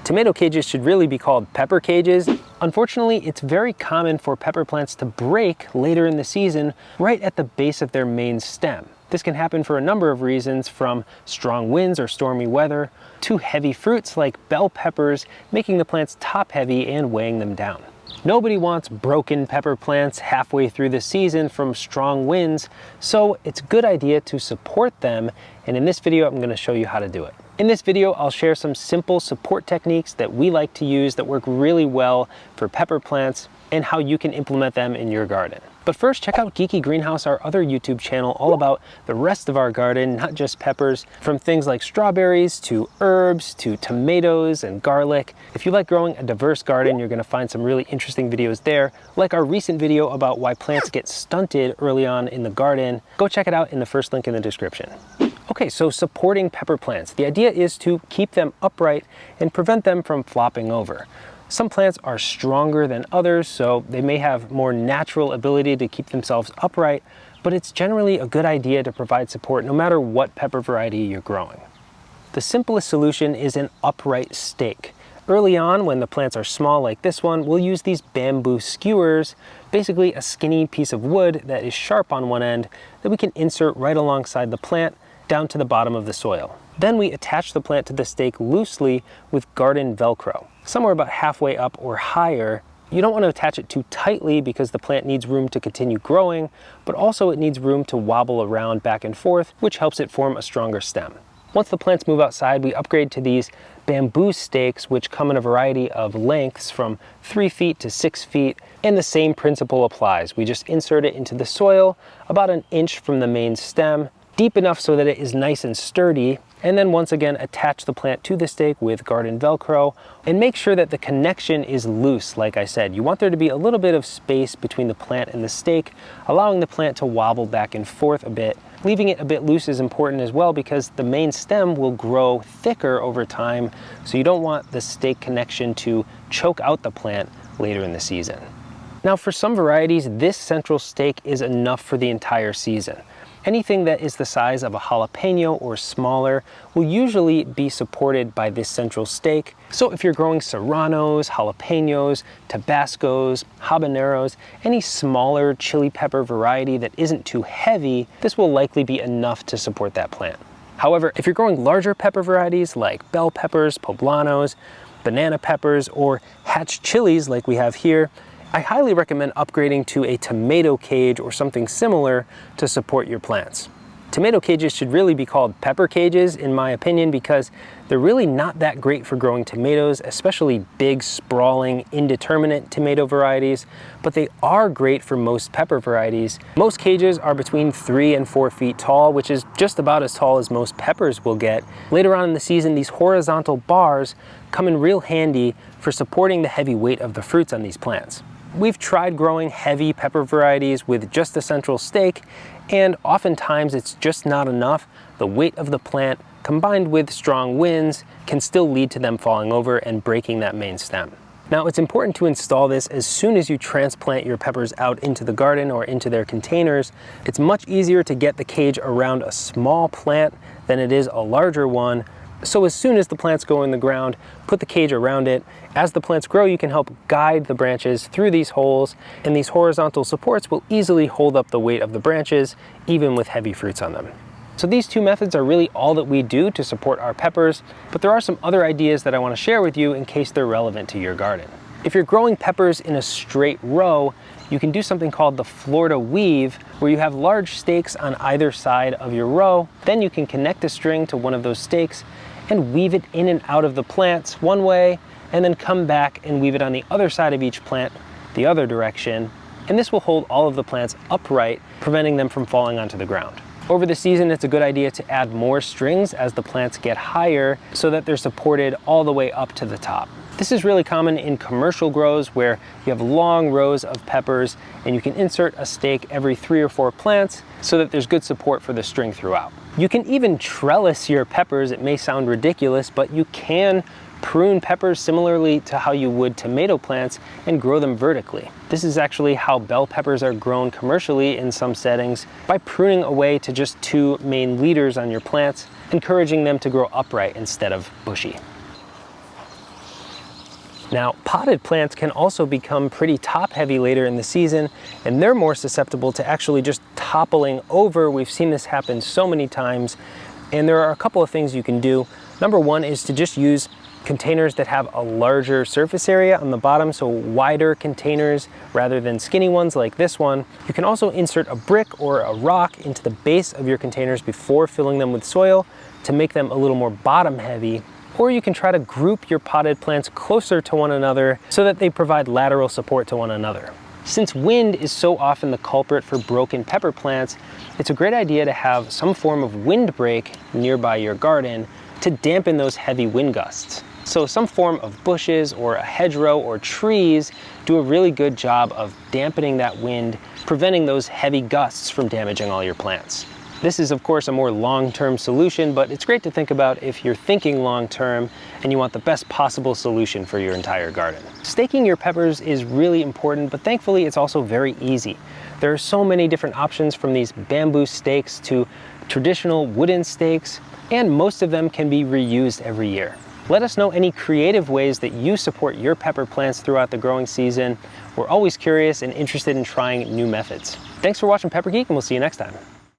Tomato cages should really be called pepper cages. Unfortunately, it's very common for pepper plants to break later in the season right at the base of their main stem. This can happen for a number of reasons, from strong winds or stormy weather to heavy fruits like bell peppers, making the plants top heavy and weighing them down. Nobody wants broken pepper plants halfway through the season from strong winds, so it's a good idea to support them, and in this video I'm going to show you how to do it. In this video, I'll share some simple support techniques that we like to use that work really well for pepper plants and how you can implement them in your garden. But first, check out Geeky Greenhouse, our other YouTube channel, all about the rest of our garden, not just peppers, from things like strawberries to herbs to tomatoes and garlic. If you like growing a diverse garden, you're going to find some really interesting videos there, like our recent video about why plants get stunted early on in the garden. Go check it out in the first link in the description. Okay, so supporting pepper plants. The idea is to keep them upright and prevent them from flopping over. Some plants are stronger than others, so they may have more natural ability to keep themselves upright, but it's generally a good idea to provide support no matter what pepper variety you're growing. The simplest solution is an upright stake. Early on, when the plants are small like this one, we'll use these bamboo skewers, basically a skinny piece of wood that is sharp on one end that we can insert right alongside the plant down to the bottom of the soil. Then we attach the plant to the stake loosely with garden Velcro, somewhere about halfway up or higher. You don't want to attach it too tightly because the plant needs room to continue growing, but also it needs room to wobble around back and forth, which helps it form a stronger stem. Once the plants move outside, we upgrade to these bamboo stakes, which come in a variety of lengths from 3 feet to 6 feet, and the same principle applies. We just insert it into the soil about an inch from the main stem, deep enough so that it is nice and sturdy, and then once again attach the plant to the stake with garden Velcro, and make sure that the connection is loose. Like I said, you want there to be a little bit of space between the plant and the stake, allowing the plant to wobble back and forth a bit. Leaving it a bit loose is important as well because the main stem will grow thicker over time, so you don't want the stake connection to choke out the plant later in the season. Now, for some varieties, this central stake is enough for the entire season. Anything that is the size of a jalapeno or smaller will usually be supported by this central stake. So if you're growing serranos, jalapenos, tabascos, habaneros, any smaller chili pepper variety that isn't too heavy, this will likely be enough to support that plant. However, if you're growing larger pepper varieties like bell peppers, poblanos, banana peppers, or hatch chilies like we have here, I highly recommend upgrading to a tomato cage or something similar to support your plants. Tomato cages should really be called pepper cages, in my opinion, because they're really not that great for growing tomatoes, especially big, sprawling, indeterminate tomato varieties, but they are great for most pepper varieties. Most cages are between 3 and 4 feet tall, which is just about as tall as most peppers will get. Later on in the season, these horizontal bars come in real handy for supporting the heavy weight of the fruits on these plants. We've tried growing heavy pepper varieties with just a central stake, and oftentimes it's just not enough. The weight of the plant combined with strong winds can still lead to them falling over and breaking that main stem. Now, it's important to install this as soon as you transplant your peppers out into the garden or into their containers. It's much easier to get the cage around a small plant than it is a larger one. So as soon as the plants go in the ground, put the cage around it. As the plants grow, you can help guide the branches through these holes, and these horizontal supports will easily hold up the weight of the branches, even with heavy fruits on them. So these two methods are really all that we do to support our peppers, but there are some other ideas that I want to share with you in case they're relevant to your garden. If you're growing peppers in a straight row, you can do something called the Florida weave, where you have large stakes on either side of your row. Then you can connect a string to one of those stakes and weave it in and out of the plants one way, and then come back and weave it on the other side of each plant the other direction. And this will hold all of the plants upright, preventing them from falling onto the ground. Over the season, it's a good idea to add more strings as the plants get higher so that they're supported all the way up to the top. This is really common in commercial grows where you have long rows of peppers and you can insert a stake every 3 or 4 plants so that there's good support for the string throughout. You can even trellis your peppers. It may sound ridiculous, but you can prune peppers similarly to how you would tomato plants and grow them vertically. This is actually how bell peppers are grown commercially in some settings, by pruning away to just 2 main leaders on your plants, encouraging them to grow upright instead of bushy. Now, potted plants can also become pretty top heavy later in the season, and they're more susceptible to actually just toppling over. We've seen this happen so many times, and there are a couple of things you can do. Number one is to just use containers that have a larger surface area on the bottom, so wider containers rather than skinny ones like this one. You can also insert a brick or a rock into the base of your containers before filling them with soil to make them a little more bottom heavy. Or you can try to group your potted plants closer to one another so that they provide lateral support to one another. Since wind is so often the culprit for broken pepper plants, it's a great idea to have some form of windbreak nearby your garden to dampen those heavy wind gusts. So some form of bushes or a hedgerow or trees do a really good job of dampening that wind, preventing those heavy gusts from damaging all your plants. This is of course a more long-term solution, but it's great to think about if you're thinking long-term and you want the best possible solution for your entire garden. Staking your peppers is really important, but thankfully it's also very easy. There are so many different options, from these bamboo stakes to traditional wooden stakes, and most of them can be reused every year. Let us know any creative ways that you support your pepper plants throughout the growing season. We're always curious and interested in trying new methods. Thanks for watching Pepper Geek, and we'll see you next time.